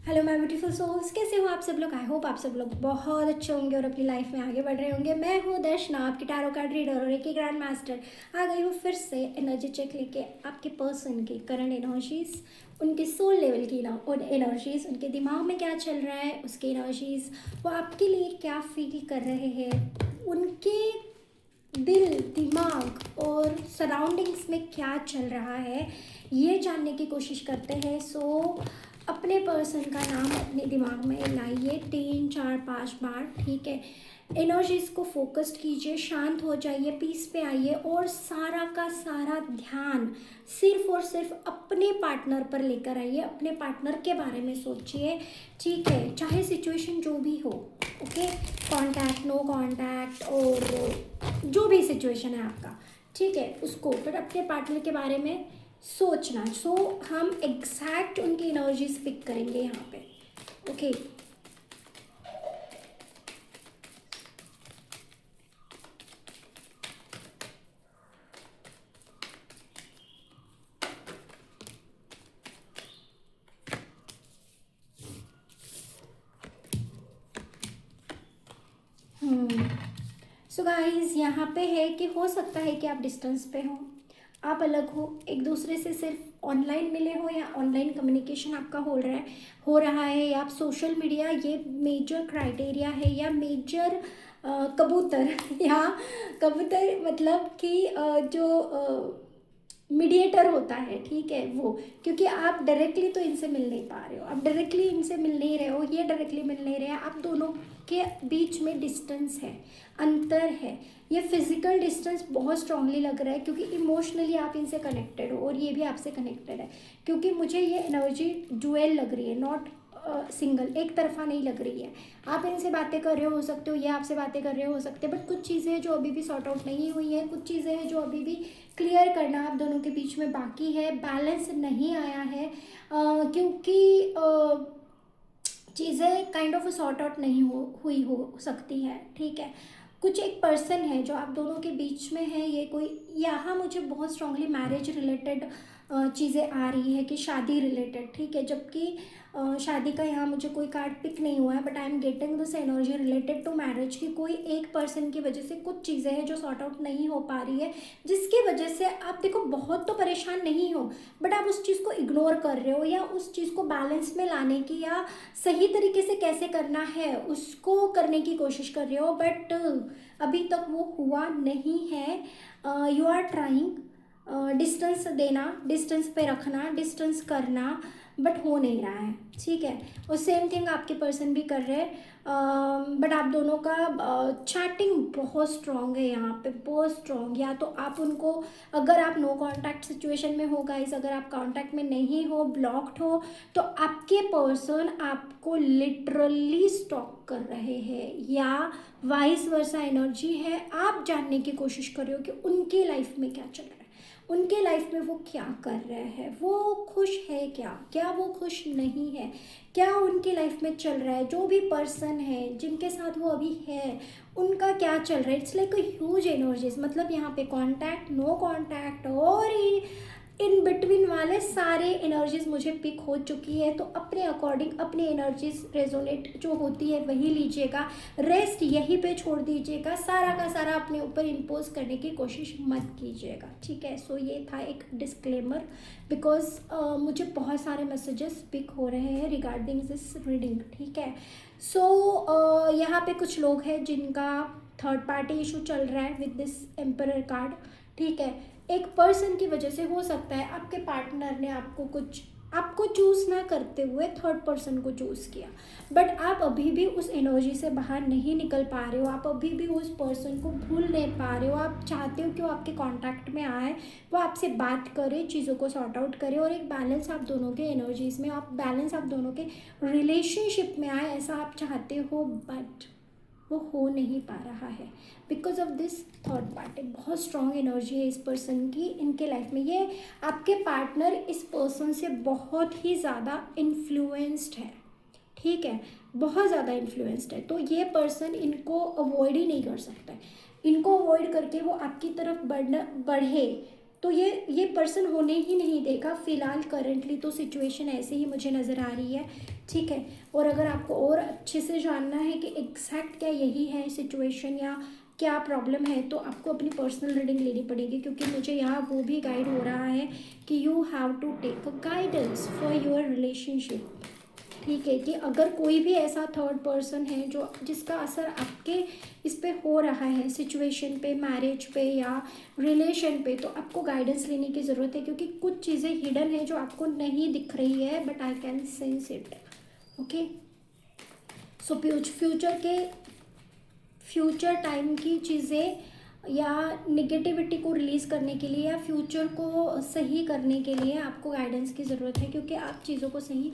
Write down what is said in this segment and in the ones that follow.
Hello my beautiful souls, कैसे हो आप सब लोग। आई होप आप सब लोग बहुत अच्छे होंगे और अपनी लाइफ में आगे बढ़ रहे होंगे। मैं हूँ दर्शना, आपकी टैरो कार्ड रीडर और एक ग्रैंड मास्टर। आ गई हूँ फिर से एनर्जी चेक लेके आपके पर्सन की करंट एनर्जीज, उनके सोल लेवल की एनर्जीज, उनके दिमाग में क्या चल रहा है, उसकी एनर्जीज, वो आपके लिए क्या फील कर रहे हैं, उनके दिल दिमाग और सराउंडिंग्स में क्या चल रहा है, ये जानने की कोशिश करते हैं। सो अपने पर्सन का नाम अपने दिमाग में लाइए 3 4 5 बार, ठीक है। एनर्जीज को फोकस्ड कीजिए, शांत हो जाइए, पीस पे आइए और सारा का सारा ध्यान सिर्फ और सिर्फ अपने पार्टनर पर लेकर आइए। अपने पार्टनर के बारे में सोचिए, ठीक है, चाहे सिचुएशन जो भी हो। ओके, कांटेक्ट नो कांटेक्ट और जो भी सिचुएशन है आपका, ठीक है, उसको फिर अपने पार्टनर के बारे में सोचना। सो हम एग्जैक्ट उनकी एनर्जीज पिक करेंगे यहाँ पे। ओके, सो गाइस यहाँ पे है कि हो सकता है कि आप डिस्टेंस पे हो, आप अलग हो, एक दूसरे से सिर्फ ऑनलाइन मिले हो या ऑनलाइन कम्युनिकेशन आपका हो रहा है या आप सोशल मीडिया, ये मेजर क्राइटेरिया है या मेजर कबूतर या कबूतर मतलब कि जो मीडिएटर होता है, ठीक है, वो, क्योंकि आप डायरेक्टली तो इनसे मिल नहीं पा रहे हो, आप डायरेक्टली इनसे मिल नहीं रहे हो, ये डायरेक्टली मिल नहीं रहे हैं, आप दोनों के बीच में डिस्टेंस है, अंतर है। ये फिजिकल डिस्टेंस बहुत स्ट्रांगली लग रहा है क्योंकि इमोशनली आप इनसे कनेक्टेड हो और ये भी आपसे कनेक्टेड है, क्योंकि मुझे ये एनर्जी डुअल लग रही है, नॉट सिंगल, एक तरफा नहीं लग रही है। आप इनसे बातें कर रहे हो सकते हो, ये आपसे बातें कर रहे हो सकते हैं, बट कुछ चीज़ें हैं जो अभी भी सॉर्ट आउट नहीं हुई है, कुछ चीज़ें हैं जो अभी भी क्लियर करना आप दोनों के बीच में बाकी है, बैलेंस नहीं आया है, क्योंकि चीज़ें काइंड ऑफ सॉर्ट आउट नहीं हुई हो सकती है, ठीक है। कुछ एक पर्सन है जो आप दोनों के बीच में है, ये कोई, यहाँ मुझे बहुत स्ट्रांगली मैरिज रिलेटेड चीज़ें आ रही है कि शादी रिलेटेड, ठीक है, जबकि शादी का यहाँ मुझे कोई कार्ड पिक नहीं हुआ है, but I am getting this energy related to marriage की कोई एक पर्सन की वजह से कुछ चीज़ें हैं जो सॉर्ट आउट नहीं हो पा रही है, जिसकी वजह से आप देखो बहुत तो परेशान नहीं हो, बट आप उस चीज़ को इग्नोर कर रहे हो या उस चीज़ को बैलेंस में लाने की या सही तरीके से कैसे करना है उसको करने की कोशिश कर रहे हो, बट अभी तक वो हुआ नहीं है। यू आर ट्राइंग डिस्टेंस देना, डिस्टेंस पे रखना, डिस्टेंस करना, बट हो नहीं रहा है, ठीक है। और सेम थिंग आपके पर्सन भी कर रहे हैं, बट आप दोनों का चैटिंग बहुत स्ट्रॉन्ग है यहाँ पे, बहुत स्ट्रॉन्ग। या तो आप उनको, अगर आप नो कांटेक्ट सिचुएशन में हो गाइस, अगर आप कांटेक्ट में नहीं हो, ब्लॉक्ड हो, तो आपके पर्सन आपको लिटरली स्टॉक कर रहे हैं या वाइस वर्सा एनर्जी है। आप जानने की कोशिश कर रहे हो कि उनकी लाइफ में क्या चल रहा है, उनके लाइफ में वो क्या कर रहे हैं, वो खुश है क्या, क्या वो खुश नहीं है, क्या उनकी लाइफ में चल रहा है, जो भी पर्सन है जिनके साथ वो अभी है उनका क्या चल रहा है। It's like a huge energies, मतलब यहाँ पे कांटेक्ट, नो कांटेक्ट और इन बिटवीन वाले सारे एनर्जीज मुझे पिक हो चुकी है। तो अपने अकॉर्डिंग अपनी एनर्जीज रेजोनेट जो होती है वही लीजिएगा, रेस्ट यहीं पे छोड़ दीजिएगा, सारा का सारा अपने ऊपर इम्पोज करने की कोशिश मत कीजिएगा, ठीक है। सो ये था एक डिस्क्लेमर, बिकॉज मुझे बहुत सारे मैसेजेस पिक हो रहे हैं रिगार्डिंग दिस रीडिंग, ठीक है। सो यहाँ पे कुछ लोग हैं जिनका थर्ड पार्टी इशू चल रहा है विद दिस एम्परर कार्ड, ठीक है। एक पर्सन की वजह से हो सकता है आपके पार्टनर ने आपको चूज़ ना करते हुए थर्ड पर्सन को चूज़ किया, बट आप अभी भी उस एनर्जी से बाहर नहीं निकल पा रहे हो, आप अभी भी उस पर्सन को भूल नहीं पा रहे हो। आप चाहते हो कि वो आपके कांटेक्ट में आए, वो आपसे बात करे, चीज़ों को सॉर्ट आउट करे और एक बैलेंस आप दोनों के एनर्जीज में, आप बैलेंस आप दोनों के रिलेशनशिप में आए, ऐसा आप चाहते हो, बट वो हो नहीं पा रहा है because of this third party. बहुत स्ट्रॉन्ग एनर्जी है इस पर्सन की इनके लाइफ में। ये आपके पार्टनर इस पर्सन से बहुत ही ज़्यादा इन्फ्लुएंस्ड है, ठीक है, बहुत ज़्यादा इन्फ्लुएंस्ड है। तो ये पर्सन इनको अवॉइड ही नहीं कर सकता है, इनको अवॉइड करके वो आपकी तरफ बढ़े तो ये पर्सन होने ही नहीं देगा। फिलहाल करंटली तो सिचुएशन ऐसे ही मुझे नज़र आ रही है ठीक है। और अगर आपको और अच्छे से जानना है कि एग्जैक्ट क्या यही है सिचुएशन या क्या प्रॉब्लम है, तो आपको अपनी पर्सनल रीडिंग लेनी पड़ेगी, क्योंकि मुझे यहाँ वो भी गाइड हो रहा है कि you have to take a guidance for your relationship. ठीक है, कि अगर कोई भी ऐसा थर्ड पर्सन है जो जिसका असर आपके इस पे हो रहा है, सिचुएशन पे, मैरिज पे या रिलेशन पे, तो आपको गाइडेंस लेने की ज़रूरत है, क्योंकि कुछ चीज़ें हिडन है जो आपको नहीं दिख रही है, but I can sense it. Okay, so future time की चीज़ें या निगेटिविटी को रिलीज़ करने के लिए या फ्यूचर को सही करने के लिए आपको गाइडेंस की ज़रूरत है, क्योंकि आप चीज़ों को सही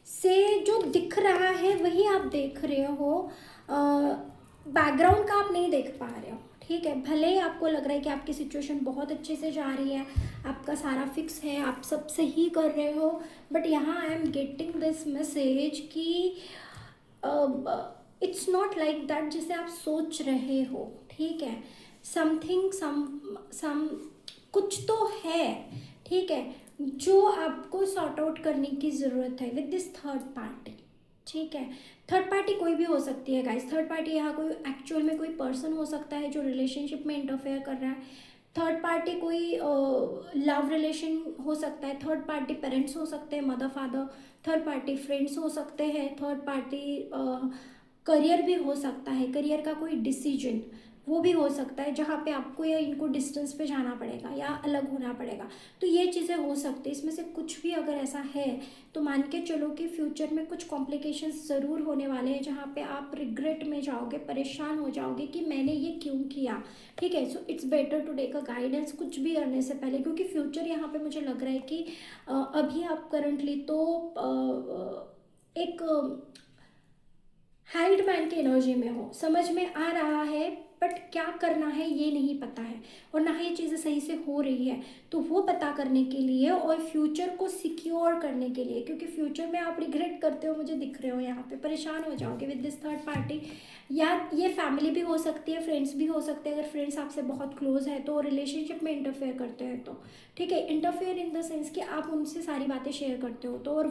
से जो दिख रहा है वही आप देख रहे हो, बैकग्राउंड का आप नहीं देख पा रहे हो। ठीक है, भले ही आपको लग रहा है कि आपकी सिचुएशन बहुत अच्छे से जा रही है, आपका सारा फिक्स है, आप सब सही कर रहे हो, बट यहाँ आई एम गेटिंग दिस मैसेज कि इट्स नॉट लाइक दैट जैसे आप सोच रहे हो। ठीक है, समथिंग सम कुछ तो है, ठीक है, जो आपको सॉर्ट आउट करने की ज़रूरत है विद दिस थर्ड पार्टी। ठीक है, थर्ड पार्टी कोई भी हो सकती है गाइस। थर्ड पार्टी यहाँ कोई एक्चुअल में कोई पर्सन हो सकता है जो रिलेशनशिप में इंटरफेयर कर रहा है। थर्ड पार्टी कोई लव रिलेशन हो सकता है। थर्ड पार्टी पेरेंट्स हो सकते हैं, mother father. Third party friends हो सकते हैं। थर्ड पार्टी करियर भी हो सकता है, करियर का कोई डिसीजन वो भी हो सकता है, जहाँ पे आपको या इनको डिस्टेंस पे जाना पड़ेगा या अलग होना पड़ेगा। तो ये चीज़ें हो सकती है, इसमें से कुछ भी अगर ऐसा है तो मान के चलो कि फ्यूचर में कुछ कॉम्प्लिकेशंस ज़रूर होने वाले हैं, जहाँ पे आप रिग्रेट में जाओगे, परेशान हो जाओगे कि मैंने ये क्यों किया। ठीक है, so it's better to take a guidance कुछ भी करने से पहले, क्योंकि फ्यूचर यहाँ पे मुझे लग रहा है कि अभी आप करंटली तो एक हैंग्ड मैन की एनर्जी में हो, समझ में आ रहा है, बट क्या करना है ये नहीं पता है, और ना ही ये चीज़ें सही से हो रही है। तो वो पता करने के लिए और फ्यूचर को सिक्योर करने के लिए, क्योंकि फ्यूचर में आप रिग्रेट करते हो, मुझे दिख रहे हो यहाँ पे, परेशान हो जाओगे विद दिस थर्ड पार्टी। या ये फैमिली भी हो सकती है, फ्रेंड्स भी हो सकते हैं, अगर फ्रेंड्स आपसे बहुत क्लोज है तो, रिलेशनशिप में इंटरफेयर करते हैं तो। ठीक है, इंटरफेयर इन द सेंस कि आप उनसे सारी बातें शेयर करते हो तो, और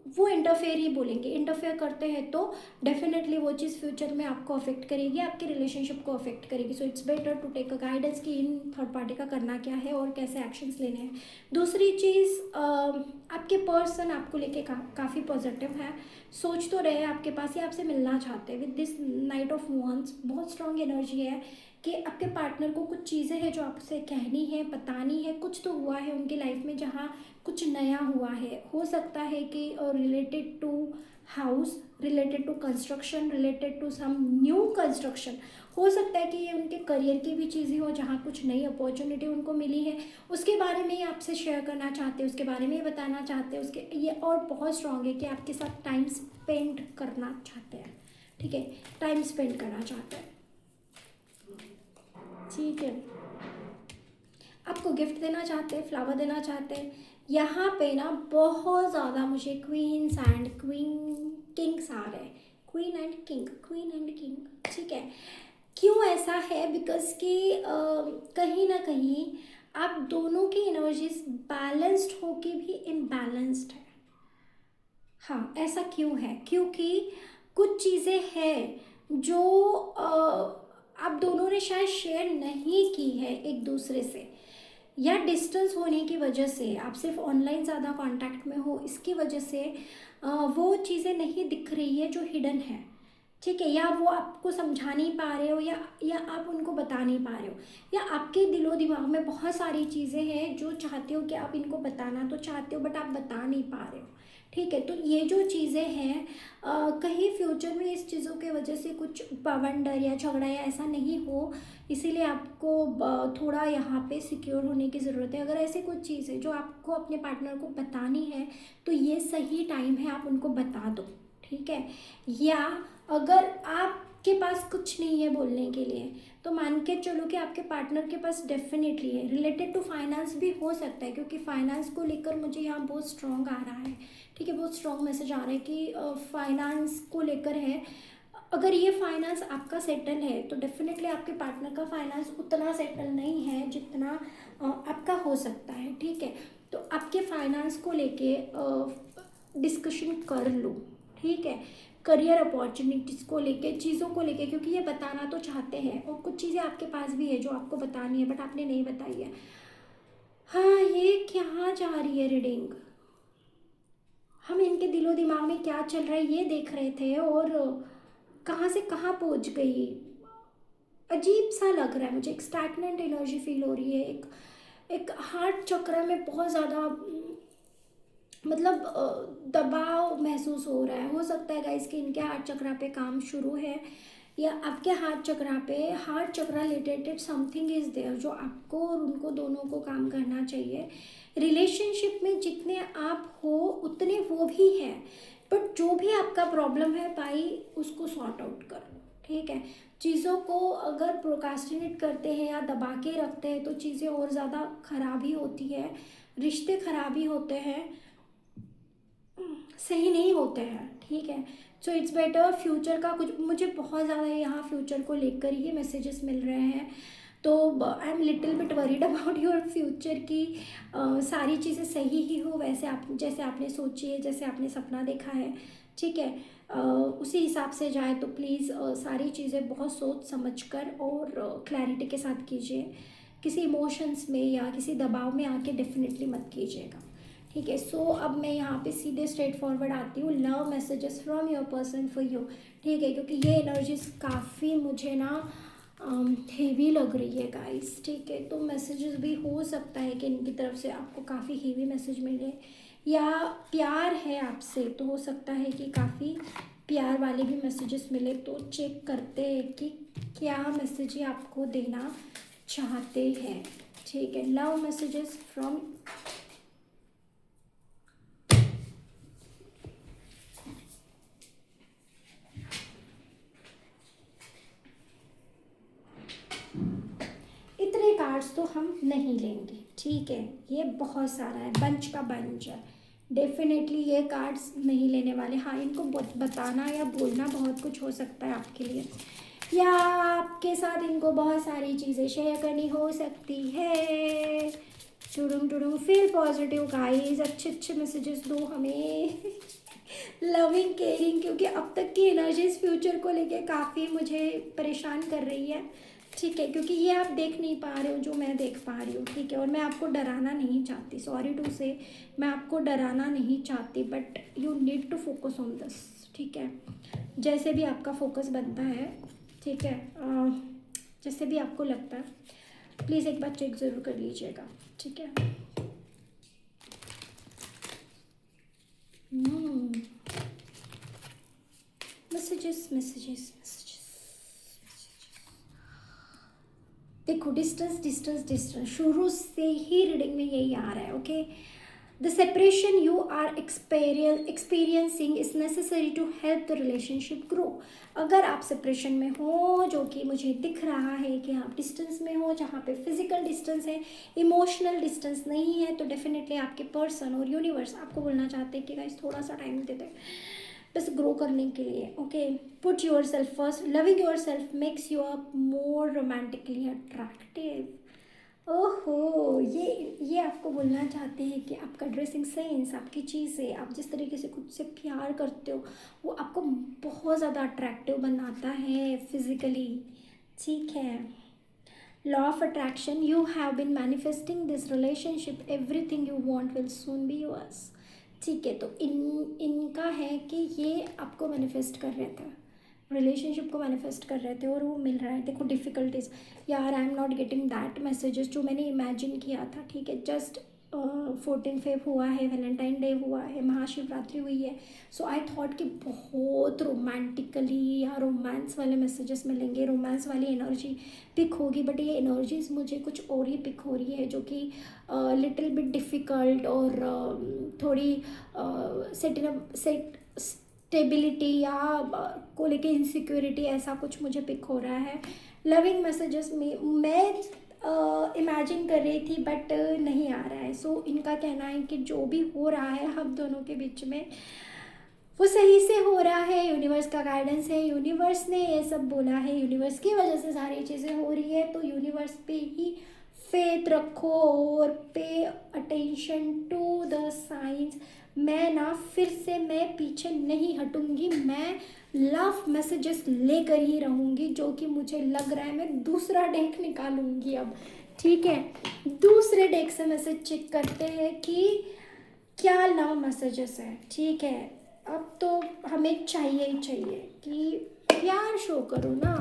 वो इंटरफेयर ही बोलेंगे, इंटरफेयर करते हैं तो डेफिनेटली वो चीज़ फ्यूचर में आपको अफेक्ट करेगी, आपके रिलेशनशिप को अफेक्ट करेगी। So it's better to take a guidance कि इन थर्ड पार्टी का करना क्या है और कैसे एक्शंस लेने हैं। दूसरी चीज़, आपके पर्सन आपको लेके काफ़ी पॉजिटिव है, सोच तो रहे हैं आपके पास, ये आपसे मिलना चाहते हैं with this night of wands. बहुत स्ट्रॉन्ग एनर्जी है कि आपके पार्टनर को कुछ चीज़ें हैं जो आपसे कहनी है, बतानी है, कुछ तो हुआ है उनकी लाइफ में जहाँ कुछ नया हुआ है। हो सकता है कि related to house, related to construction, related to some new construction. हो सकता है कि ये उनके करियर की भी चीज़ें हो, जहाँ कुछ नई अपॉर्चुनिटी उनको मिली है, उसके बारे में ही आपसे शेयर करना चाहते हैं, उसके बारे में ही बताना चाहते हैं। उसके ये और बहुत स्ट्रांग है कि आपके साथ टाइम स्पेंड करना चाहते हैं। ठीक है, टाइम स्पेंड करना चाहते हैं। ठीक है, आपको गिफ्ट देना चाहते हैं, फ्लावर देना चाहते हैं। यहाँ पे ना बहुत ज़्यादा मुझे क्वींस एंड किंग्स आ रहे हैं, queen and king, queen and king. ठीक है, क्यों ऐसा है, बिकॉज कि कहीं ना कहीं आप दोनों की एनर्जीज बैलेंस्ड होके भी इम्बैलेंस्ड है। हाँ, ऐसा क्यों है, क्योंकि कुछ चीज़ें हैं जो आप दोनों ने शायद शेयर नहीं की है एक दूसरे से, या डिस्टेंस होने की वजह से, आप सिर्फ ऑनलाइन ज़्यादा कांटेक्ट में हो, इसकी वजह से वो चीज़ें नहीं दिख रही है जो हिडन है। ठीक है, या वो आपको समझा नहीं पा रहे हो, या आप उनको बता नहीं पा रहे हो, या आपके दिलो दिमाग में बहुत सारी चीज़ें हैं जो चाहते हो कि आप इनको बताना तो चाहते हो, बट आप बता नहीं पा रहे हो। ठीक है, तो ये जो चीज़ें हैं, कहीं फ्यूचर में इस चीज़ों के वजह से कुछ बवंडर या झगड़ा या ऐसा नहीं हो, इसीलिए आपको थोड़ा यहाँ पे सिक्योर होने की ज़रूरत है। अगर ऐसे कुछ चीज़ है जो आपको अपने पार्टनर को बतानी है, तो ये सही टाइम है, आप उनको बता दो। ठीक है, या अगर आपके पास कुछ नहीं है बोलने के लिए, तो मान के चलो कि आपके पार्टनर के पास डेफिनेटली है। रिलेटेड टू फाइनेंस भी हो सकता है, क्योंकि फाइनेंस को लेकर मुझे यहाँ बहुत स्ट्रॉन्ग आ रहा है। ठीक है, बहुत स्ट्रॉन्ग मैसेज आ रहा है कि फाइनेंस को लेकर है। अगर ये फाइनेंस आपका सेटल है, तो डेफिनेटली आपके पार्टनर का फाइनेंस उतना सेटल नहीं है जितना आपका हो सकता है। ठीक है, तो आपके फाइनेंस को लेके डिस्कशन कर लो, ठीक है, करियर अपॉर्चुनिटीज़ को लेके, चीज़ों को लेके, क्योंकि ये बताना तो चाहते हैं और कुछ चीज़ें आपके पास भी है जो आपको बतानी है बट आपने नहीं बताई है। हाँ, ये कहाँ जा रही है रीडिंग, हम इनके दिलो दिमाग में क्या चल रहा है ये देख रहे थे और कहाँ से कहाँ पहुँच गई। अजीब सा लग रहा है मुझे, एक स्टैग्नेंट एनर्जी फील हो रही है, एक एक हार्ट चक्र में बहुत ज़्यादा मतलब दबाव महसूस हो रहा है। हो सकता है गाइस कि इनके हार्ट चक्रा पे काम शुरू है या आपके हार्ट चक्रा पे, heart chakra related something is there जो आपको और उनको दोनों को काम करना चाहिए। रिलेशनशिप में जितने आप हो उतने वो भी है, बट जो भी आपका प्रॉब्लम है भाई उसको सॉर्ट आउट करो, ठीक है। चीज़ों को अगर प्रोकास्टिनेट करते हैं या दबा के रखते हैं तो चीज़ें और ज़्यादा खराब ही होती है, रिश्ते खराब ही होते हैं, सही नहीं होते हैं, ठीक है। सो इट्स बेटर फ्यूचर का कुछ, मुझे बहुत ज़्यादा यहाँ फ्यूचर को लेकर ही मैसेजेस मिल रहे हैं, तो I am little bit worried about your future की सारी चीज़ें सही ही हो वैसे आप जैसे आपने सोची है, जैसे आपने सपना देखा है, ठीक है। उसी हिसाब से जाए तो प्लीज़ सारी चीज़ें बहुत सोच समझ कर और क्लैरिटी के साथ कीजिए, किसी इमोशंस में या किसी दबाव में आके डेफिनेटली मत कीजिएगा, ठीक है। सो अब मैं यहाँ पे सीधे स्ट्रेट फॉरवर्ड आती हूँ, love messages from your person for you, ठीक है, क्योंकि ये एनर्जीज काफ़ी मुझे ना हेवी लग रही है गाइस, ठीक है। तो मैसेजेस भी हो सकता है कि इनकी तरफ से आपको काफ़ी हेवी मैसेज मिले या प्यार है आपसे तो हो सकता है कि काफ़ी प्यार वाले भी मैसेजेस मिले, तो चेक करते हैं कि क्या मैसेज ये आपको देना चाहते हैं, ठीक है। लव मैसेजेस फ्रॉम, इतने कार्ड्स तो हम नहीं लेंगे, ठीक है, ये बहुत सारा है, बंच का बंच है, डेफिनेटली ये कार्ड्स नहीं लेने वाले। हाँ, इनको बताना या बोलना बहुत कुछ हो सकता है आपके लिए, या आपके साथ इनको बहुत सारी चीज़ें शेयर करनी हो सकती है। टुडुम टुडुम, फील पॉजिटिव गाइस, अच्छे अच्छे मैसेजेस दो हमें लविंग केयरिंग, क्योंकि अब तक की एनर्जीज फ्यूचर को लेके काफ़ी मुझे परेशान कर रही है, ठीक है, क्योंकि ये आप देख नहीं पा रहे हो जो मैं देख पा रही हूँ, ठीक है। और मैं आपको डराना नहीं चाहती, सॉरी टू से, मैं आपको डराना नहीं चाहती, but you need to focus on this, ठीक है। जैसे भी आपका फोकस बनता है, ठीक है, जैसे भी आपको लगता है प्लीज़ एक बार चेक ज़रूर कर लीजिएगा, ठीक है। मैसेजेस मैसेजेस मैसेजेस, देखो डिस्टेंस डिस्टेंस डिस्टेंस शुरू से ही रीडिंग में यही आ रहा है, okay. The separation you are experiencing is necessary to help the relationship grow. अगर आप सेपरेशन में हो, जो कि मुझे दिख रहा है कि आप डिस्टेंस में हो, जहाँ पे फिजिकल डिस्टेंस है, इमोशनल डिस्टेंस नहीं है, तो डेफिनेटली आपके पर्सन और यूनिवर्स आपको बोलना चाहते हैं कि गाइस थोड़ा सा टाइम दे दें बस ग्रो करने के लिए, okay. Put your self first, loving your self makes you up more romantically attractive. ओहो, ये आपको बोलना चाहते हैं कि आपका ड्रेसिंग सेंस, आपकी चीज़ें, आप जिस तरीके से खुद से प्यार करते हो वो आपको बहुत ज़्यादा अट्रैक्टिव बनाता है फिजिकली, ठीक है। Law of attraction, you have been manifesting this relationship, everything you want will soon be yours, ठीक है। तो इनका है कि ये आपको मैनिफेस्ट कर रहे थे, रिलेशनशिप को मैनिफेस्ट कर रहे थे और वो मिल रहा है। देखो डिफ़िकल्टीज, यार आई am not getting that messages जो मैंने इमेजिन किया था, ठीक है। जस्ट 14 फेब हुआ है, वैलेंटाइन डे हुआ है, महाशिवरात्रि हुई है, सो आई थॉट कि बहुत रोमांटिकली या रोमांस वाले मैसेजेस मिलेंगे, रोमांस वाली एनर्जी पिक होगी, बट ये एनर्जीज मुझे कुछ और ही पिक हो रही है जो कि लिटिल बिट डिफ़िकल्ट और थोड़ी सेट स्टेबिलिटी या को लेके इनसिक्योरिटी, ऐसा कुछ मुझे पिक हो रहा है। लविंग मैसेजेस में मैं इमेजिन कर रही थी बट नहीं आ रहा है। सो इनका कहना है कि जो भी हो रहा है हम दोनों के बीच में वो सही से हो रहा है, यूनिवर्स का गाइडेंस है, यूनिवर्स ने ये सब बोला है, यूनिवर्स की वजह से सारी चीज़ें हो रही है, तो यूनिवर्स पे ही फेथ रखो और pay attention to the science. मैं ना फिर से मैं पीछे नहीं हटूंगी, मैं लव मैसेजेस लेकर ही रहूंगी, जो कि मुझे लग रहा है मैं दूसरा डेक निकालूंगी अब। ठीक है, दूसरे डेक से मैसेज चेक करते हैं कि क्या लव मैसेजेस है। ठीक है, अब तो हमें चाहिए ही चाहिए कि प्यार शो करो ना।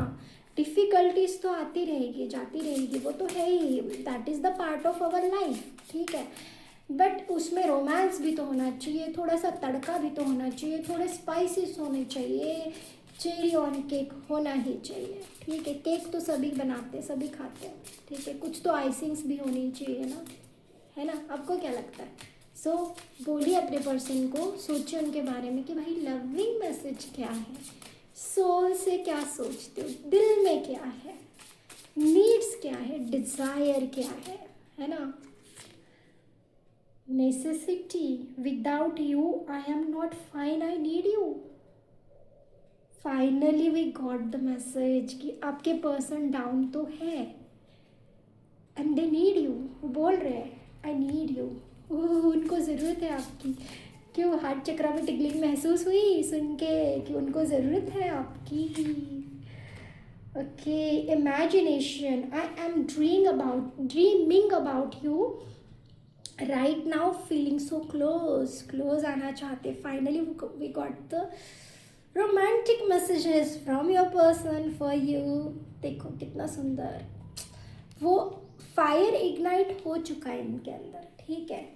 डिफ़िकल्टीज तो आती रहेगी जाती रहेगी, वो तो है ही, that is the part of our life. ठीक है, बट उसमें रोमांस भी तो होना चाहिए, थोड़ा सा तड़का भी तो होना चाहिए, थोड़े स्पाइसेस होने चाहिए, चेरी ऑन केक होना ही चाहिए। ठीक है, केक तो सभी बनाते सभी खाते हैं। ठीक है, कुछ तो आइसिंग्स भी होनी चाहिए ना, है ना? आपको क्या लगता है? सो बोलिए अपने पर्सन को, सोचिए उनके बारे में कि भाई लविंग मैसेज क्या है, सोल से क्या सोचते हो, दिल में क्या है, नीड्स क्या है, डिज़ायर क्या है ना? Necessity, without you I am not fine, I need you. Finally we got the message कि आपके पर्सन डाउन तो है एंड दे नीड यू। वो बोल रहे हैं आई नीड यू, उनको ज़रूरत है आपकी। क्यों हार्ट चक्रा में टिकलिंग महसूस हुई सुन के कि उनको ज़रूरत है आपकी? Okay, imagination, I am dreaming about you right now, feeling so close, close आना चाहते। Finally we got the romantic messages from your person for you. देखो कितना सुंदर, वो फायर इग्नाइट हो चुका है इनके अंदर। ठीक है,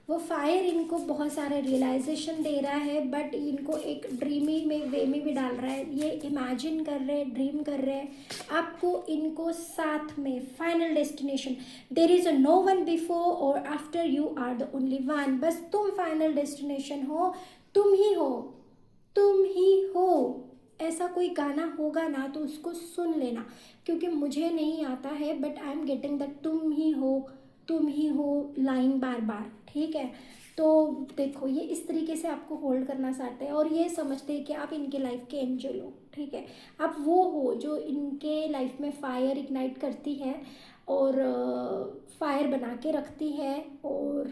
वो फायर इनको बहुत सारे रियलाइजेशन दे रहा है, बट इनको एक ड्रीमी में वे में भी डाल रहा है। ये इमेजिन कर रहे हैं, ड्रीम कर रहे हैं आपको इनको साथ में। Final destination, there is a no one before or after, you are the only one. बस तुम फाइनल डेस्टिनेशन हो, तुम ही हो, तुम ही हो। ऐसा कोई गाना होगा ना तो उसको सुन लेना, क्योंकि मुझे नहीं आता है, but I am getting that तुम ही हो, तुम ही हो लाइन बार बार। ठीक है, तो देखो ये इस तरीके से आपको होल्ड करना चाहते हैं और ये समझते हैं कि आप इनके लाइफ के एंजल हो। ठीक है, आप वो हो जो इनके लाइफ में फायर इग्नाइट करती है और फायर बना के रखती है और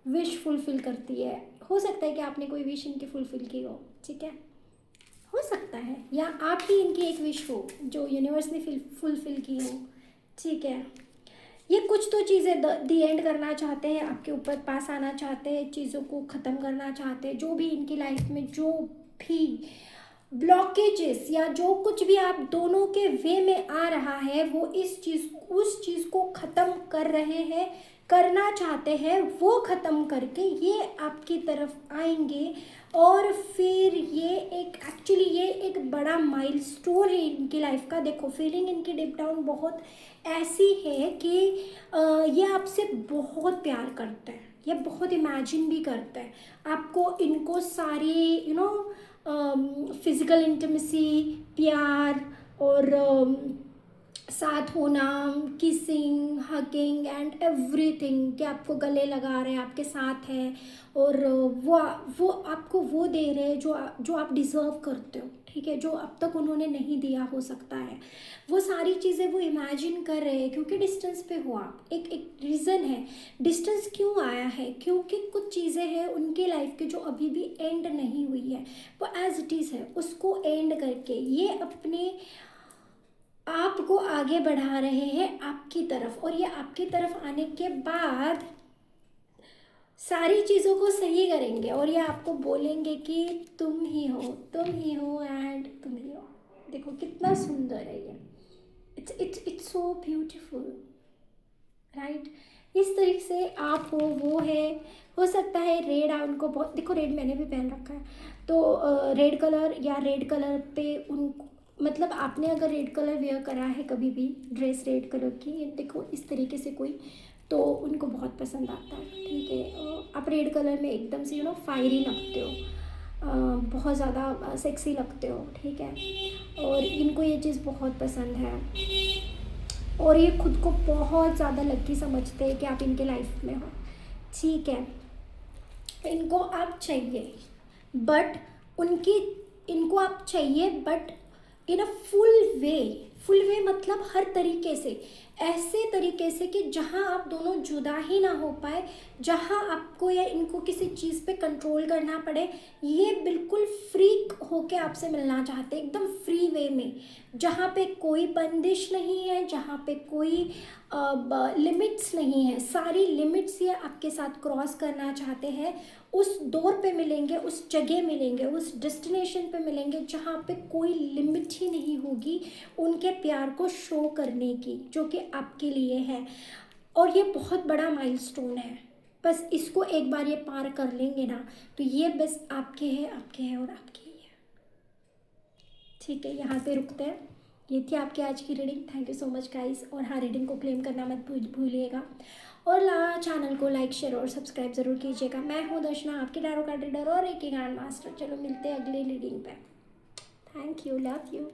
विश फुलफिल करती है। हो सकता है कि आपने कोई विश इनकी फुलफिल की हो। ठीक है, हो सकता है, या आप ही इनकी एक विश हो जो यूनिवर्स ने फुलफिल की हो। ठीक है, ये कुछ तो चीज़ें दी एंड करना चाहते हैं, आपके ऊपर पास आना चाहते हैं, चीज़ों को ख़त्म करना चाहते हैं। जो भी इनकी लाइफ में जो भी ब्लॉकेजेस या जो कुछ भी आप दोनों के वे में आ रहा है, वो उस चीज़ को ख़त्म कर रहे हैं, करना चाहते हैं। वो ख़त्म करके ये आपकी तरफ आएंगे और फिर ये एक बड़ा माइलस्टोन है इनकी लाइफ का। देखो फीलिंग इनकी डिप डाउन बहुत ऐसी है कि ये आपसे बहुत प्यार करते हैं, ये बहुत इमेजिन भी करते हैं आपको, इनको सारी फिज़िकल इंटीमेसी, प्यार और साथ होना, किसिंग, हगिंग एंड एवरीथिंग, कि आपको गले लगा रहे हैं, आपके साथ है और वो आपको वो दे रहे हैं जो आप डिज़र्व करते हो। ठीक है, जो अब तक उन्होंने नहीं दिया हो सकता है, वो सारी चीज़ें वो इमेजिन कर रहे हैं। क्योंकि डिस्टेंस पे हो आप, एक रीज़न है डिस्टेंस क्यों आया है, क्योंकि कुछ चीज़ें हैं उनके लाइफ के जो अभी भी एंड नहीं हुई है, वो एज इट इज़ है, उसको एंड करके ये अपने आपको आगे बढ़ा रहे हैं आपकी तरफ। और ये आपकी तरफ आने के बाद सारी चीज़ों को सही करेंगे और ये आपको बोलेंगे कि तुम ही हो, तुम ही हो एंड तुम ही हो। देखो कितना सुंदर है ये, इट्स सो ब्यूटीफुल, राइट? इस तरीके से आप हो है। हो सकता है रेड उनको बहुत, देखो रेड मैंने भी पहन रखा है, तो रेड कलर या रेड कलर पे उनको, मतलब आपने अगर रेड कलर वेयर करा है कभी भी, ड्रेस रेड कलर की, ये देखो इस तरीके से कोई, तो उनको बहुत पसंद आता है। ठीक है, आप रेड कलर में एकदम से फायरी लगते हो, बहुत ज़्यादा सेक्सी लगते हो। ठीक है, और इनको ये चीज़ बहुत पसंद है और ये खुद को बहुत ज़्यादा लकी समझते हैं कि आप इनके लाइफ में हो। ठीक है, इनको आप चाहिए बट इनको आप चाहिए but in a full way. Full way मतलब हर तरीके से, ऐसे तरीके से कि जहाँ आप दोनों जुदा ही ना हो पाए, जहाँ आपको या इनको किसी चीज़ पे कंट्रोल करना पड़े। ये बिल्कुल फ्री होके आपसे मिलना चाहते हैं, एकदम फ्री वे में, जहाँ पे कोई बंदिश नहीं है, जहाँ पे कोई लिमिट्स नहीं है। सारी लिमिट्स ये आपके साथ क्रॉस करना चाहते हैं। उस दौर पे मिलेंगे, उस जगह मिलेंगे, उस डेस्टिनेशन पे मिलेंगे जहाँ पे कोई लिमिट ही नहीं होगी उनके प्यार को शो करने की, जो कि आपके लिए है। और ये बहुत बड़ा माइलस्टोन है। बस इसको एक बार ये पार कर लेंगे ना, तो ये बस आपके हैं, आपके हैं और आपके ही है। ठीक है, यहाँ पे रुकते हैं। ये थी आपकी आज की reading. Thank you so much guys. और हाँ, रीडिंग को क्लेम करना मत भूलिएगा। और चैनल को लाइक, शेयर और सब्सक्राइब ज़रूर कीजिएगा। मैं हूँ दर्शना, आपकी टैरो कार्ड रीडर और एक ग्रैंड मास्टर। चलो मिलते हैं अगले रीडिंग पे। Thank you, love you.